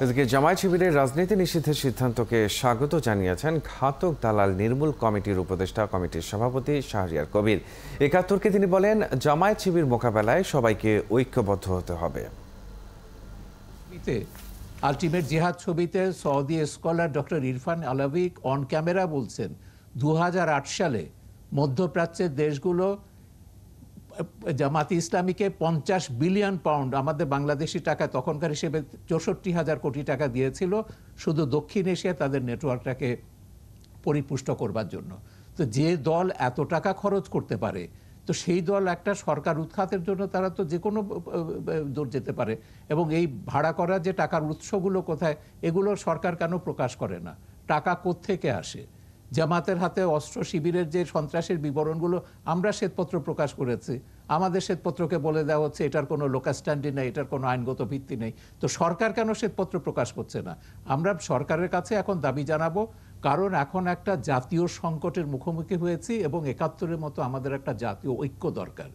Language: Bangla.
এদিকে জামায়াত শিবিরের রাজনীতি নিষিদ্ধের সিদ্ধান্তকে স্বাগত জানিয়েছেন ঘাতক দালাল নির্মূল কমিটির উপদেষ্টা কমিটির সভাপতি শাহরিয়ার কবির। ৭১কে তিনি বলেন, জামায়াত শিবির মোকাবেলায় সবাইকে ঐক্যবদ্ধ হতে হবে। আলটিমেট জিহাদ ছবিতে Saudi scholar doctor Irfan Alawi on camera বলছেন ২০০৮ সালে মধ্যপ্রাচ্যের দেশগুলো জামাত ইসলামীকে ৫০ বিলিয়ন পাউন্ড, আমাদের বাংলাদেশি টাকা তখনকার হিসেবে ৬৪,০০০ কোটি টাকা দিয়েছিল শুধু দক্ষিণ এশিয়া তাদের নেটওয়ার্কটাকে পরিপুষ্ট করবার জন্য। তো যে দল এত টাকা খরচ করতে পারে, তো সেই দল একটা সরকার উৎখাতের জন্য তারা তো যে কোনো দূর যেতে পারে। এবং এই ভাড়া করা যে টাকার উৎসগুলো কোথায়, এগুলো সরকার কেন প্রকাশ করে না? টাকা কোত্থেকে আসে? জামাতের হাতে অস্ত্র শিবিরের যে সন্ত্রাসের বিবরণগুলো আমরা শ্বেতপত্র প্রকাশ করেছি, আমাদের শ্বেতপত্রকে বলে দেওয়া হচ্ছে এটার কোনো লোকাস্ট্যান্ডি নেই, এটার কোনো আইনগত ভিত্তি নেই। তো সরকার কেন শ্বেতপত্র প্রকাশ করছে না? আমরা সরকারের কাছে এখন দাবি জানাবো, কারণ এখন একটা জাতীয় সংকটের মুখোমুখি হয়েছি এবং ৭১-এর মতো আমাদের একটা জাতীয় ঐক্য দরকার।